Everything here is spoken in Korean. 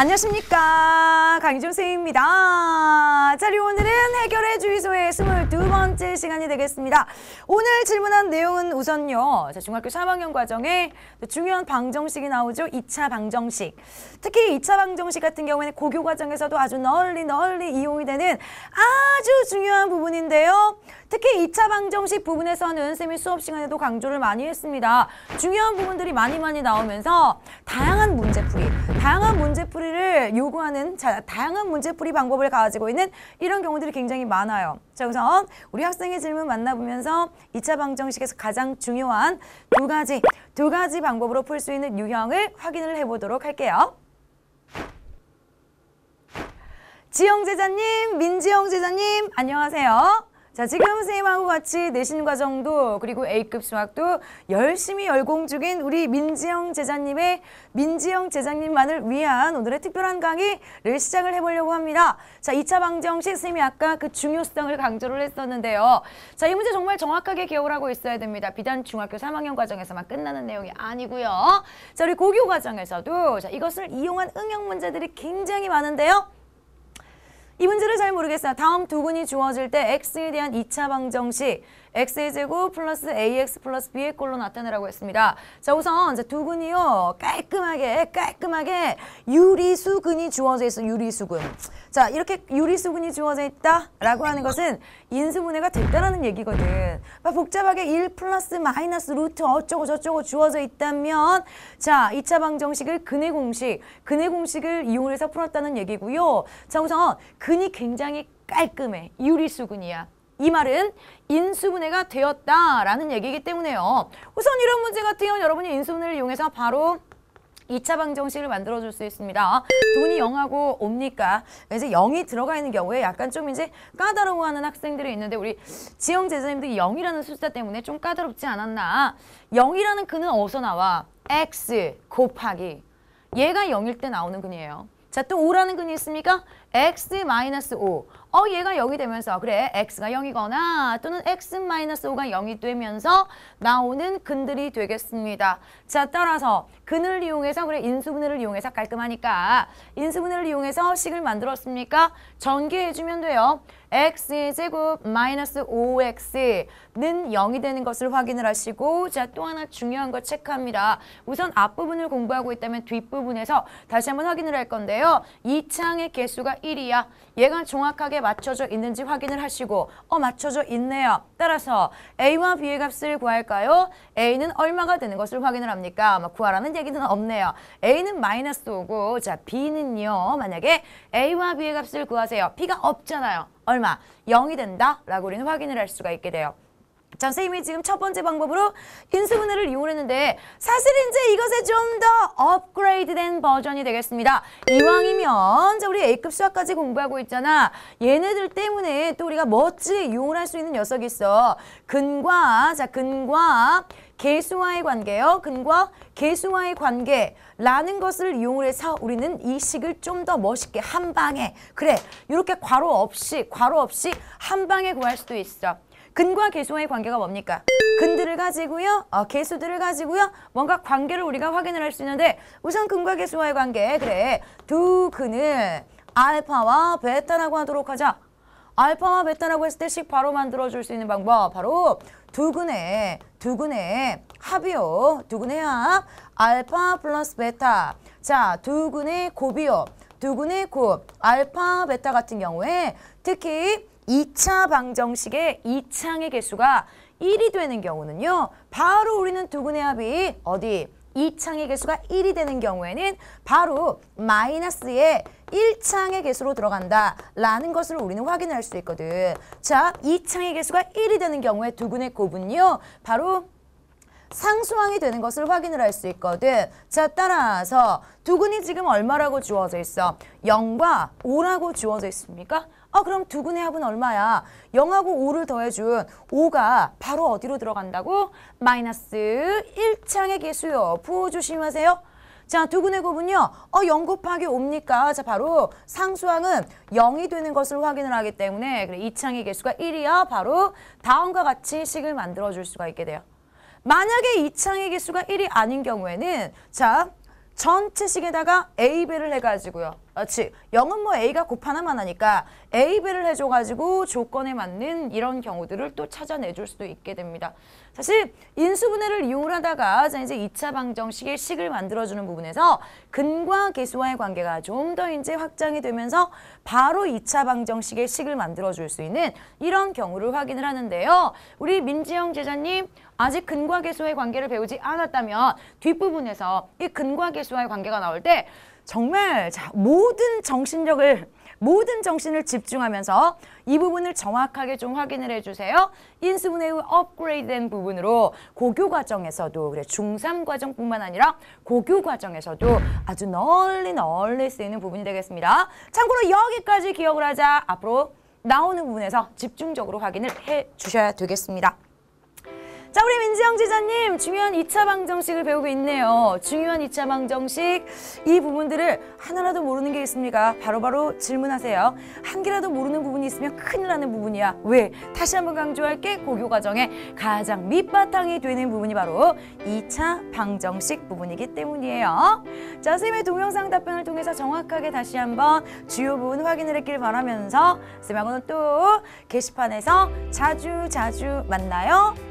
안녕하십니까, 강희정 선생님입니다. 자, 오늘은 해결의 주의소의 22번째 시간이 되겠습니다. 오늘 질문한 내용은 우선요, 중학교 3학년 과정에 중요한 방정식이 나오죠. 2차 방정식. 특히 2차 방정식 같은 경우에는 고교 과정에서도 아주 널리 이용이 되는 아주 중요한 부분인데요. 특히 2차 방정식 부분에서는 쌤이 수업 시간에도 강조를 많이 했습니다. 중요한 부분들이 많이 나오면서 다양한 문제풀이를 요구하는 다양한 문제풀이 방법을 가지고 있는 이런 경우들이 굉장히 많아요. 자, 우선 우리 학생의 질문 만나보면서 2차 방정식에서 가장 중요한 두 가지 방법으로 풀 수 있는 유형을 확인을 해보도록 할게요. 지영 제자님, 민지영 제자님, 안녕하세요. 자, 지금 선생님하고 같이 내신 과정도 그리고 A급 수학도 열심히 열공 중인 우리 민지영 제자님만을 위한 오늘의 특별한 강의를 시작을 해보려고 합니다. 자, 2차 방정식 선생님이 아까 그 중요성을 강조를 했었는데요. 자, 이 문제 정말 정확하게 기억을 하고 있어야 됩니다. 비단 중학교 3학년 과정에서만 끝나는 내용이 아니고요. 자, 우리 고교 과정에서도 자, 이것을 이용한 응용 문제들이 굉장히 많은데요. 이 문제를 잘 모르겠어요. 다음 두근이 주어질 때 x에 대한 2차 방정식 x의 제곱 플러스 ax 플러스 b의 꼴로 나타내라고 했습니다. 자, 우선 두근이요. 깔끔하게 유리수근이 주어져 있어. 유리수근. 자, 이렇게 유리수근이 주어져 있다라고 하는 것은 인수분해가 됐다라는 얘기거든. 복잡하게 1 플러스 마이너스 루트 어쩌고 저쩌고 주어져 있다면 자, 2차 방정식을 근의 공식을 이용해서 풀었다는 얘기고요. 자, 우선 근이 굉장히 깔끔해. 유리수근이야. 이 말은 인수분해가 되었다라는 얘기이기 때문에요. 우선 이런 문제 같은 경우는 여러분이 인수분해를 이용해서 바로 2차 방정식을 만들어줄 수 있습니다. 두근이 0하고 옵니까? 이제 0이 들어가 있는 경우에 약간 좀 이제 까다로워하는 학생들이 있는데 우리 지영 제자님들이 0이라는 숫자 때문에 좀 까다롭지 않았나? 0이라는 근은 어디서 나와? x 곱하기 얘가 0일 때 나오는 근이에요. 자, 또 5라는 근이 있습니까? x-5. 얘가 0이 되면서 그래, x가 0이거나 또는 x-5가 0이 되면서 나오는 근들이 되겠습니다. 자, 따라서 근을 이용해서 그래, 인수분해를 이용해서 깔끔하니까 인수분해를 이용해서 식을 만들었습니까? 전개해주면 돼요. x의 제곱 마이너스 5x는 0이 되는 것을 확인을 하시고 자, 또 하나 중요한 거 체크합니다. 우선 앞부분을 공부하고 있다면 뒷부분에서 다시 한번 확인을 할 건데요. 이 창의 개수가 1이야. 얘가 정확하게 맞춰져 있는지 확인을 하시고 맞춰져 있네요. 따라서 A와 B의 값을 구할까요? A는 얼마가 되는 것을 확인을 합니까? 구하라는 얘기는 없네요. A는 마이너스 5고 자, B는요. 만약에 A와 B의 값을 구하세요. B가 없잖아요. 얼마? 0이 된다? 라고 우리는 확인을 할 수가 있게 돼요. 자, 선생님이 지금 첫 번째 방법으로 인수분해를 이용했는데 사실 이제 이것에 좀 더 업그레이드된 버전이 되겠습니다. 이왕이면 자, 우리 A급 수학까지 공부하고 있잖아. 얘네들 때문에 또 우리가 멋지게 이용을 할 수 있는 녀석이 있어. 근과 개수와의 관계요. 근과 개수와의 관계라는 것을 이용을 해서 우리는 이 식을 좀 더 멋있게 한 방에 그래, 이렇게 괄호 없이 한 방에 구할 수도 있어. 근과 개수와의 관계가 뭡니까? 근들을 가지고요. 개수들을 가지고요. 뭔가 관계를 우리가 확인을 할 수 있는데 우선 근과 개수와의 관계. 그래. 두 근을 알파와 베타라고 하도록 하자. 알파와 베타라고 했을 때 식 바로 만들어줄 수 있는 방법. 바로 두 근의 합이요. 두 근의 합. 알파 플러스 베타. 자, 두 근의 곱이요. 두 근의 곱. 알파, 베타 같은 경우에 특히 2차 방정식의 2창의 개수가 1이 되는 경우는요. 바로 우리는 두 근의 합이 어디? 2창의 개수가 1이 되는 경우에는 바로 마이너스의 1창의 개수로 들어간다 라는 것을 우리는 확인할 수 있거든. 자, 2창의 개수가 1이 되는 경우에 두 근의 곱은요. 바로 상수항이 되는 것을 확인을 할 수 있거든. 자, 따라서 두 근이 지금 얼마라고 주어져 있어? 0과 5라고 주어져 있습니까? 그럼 두 근의 합은 얼마야? 0하고 5를 더해준 5가 바로 어디로 들어간다고? 마이너스 1창의 개수요. 부호 조심하세요. 자, 두 근의 곱은요. 0 곱하기 5입니까? 자, 바로 상수항은 0이 되는 것을 확인을 하기 때문에 그래, 2창의 개수가 1이야. 바로 다음과 같이 식을 만들어줄 수가 있게 돼요. 만약에 2창의 개수가 1이 아닌 경우에는 자, 전체식에다가 A배를 해가지고요. 그렇지. 0은 뭐 A가 곱하나만 하니까 A배를 해줘가지고 조건에 맞는 이런 경우들을 또 찾아내줄 수도 있게 됩니다. 사실 인수분해를 이용을 하다가 이제 2차 방정식의 식을 만들어주는 부분에서 근과 계수와의 관계가 좀 더 이제 확장이 되면서 바로 2차 방정식의 식을 만들어줄 수 있는 이런 경우를 확인을 하는데요. 우리 민지영 제자님 아직 근과 계수와의 관계를 배우지 않았다면 뒷부분에서 이 근과 계수와의 관계가 나올 때 정말 모든 정신을 집중하면서 이 부분을 정확하게 좀 확인을 해주세요. 인수분해 후 업그레이드된 부분으로 고교 과정에서도 그래 중3 과정뿐만 아니라 고교 과정에서도 아주 널리 쓰이는 부분이 되겠습니다. 참고로 여기까지 기억을 하자 앞으로 나오는 부분에서 집중적으로 확인을 해주셔야 되겠습니다. 자, 우리 민지영 지자님 중요한 2차 방정식을 배우고 있네요. 중요한 2차 방정식 이 부분들을 하나라도 모르는 게 있습니까? 바로바로 질문하세요. 한 개라도 모르는 부분이 있으면 큰일 나는 부분이야. 왜? 다시 한번 강조할게. 고교 과정의 가장 밑바탕이 되는 부분이 바로 2차 방정식 부분이기 때문이에요. 자, 선생님의 동영상 답변을 통해서 정확하게 다시 한번 주요 부분 확인을 했길 바라면서 선생님하고는 또 게시판에서 자주 만나요.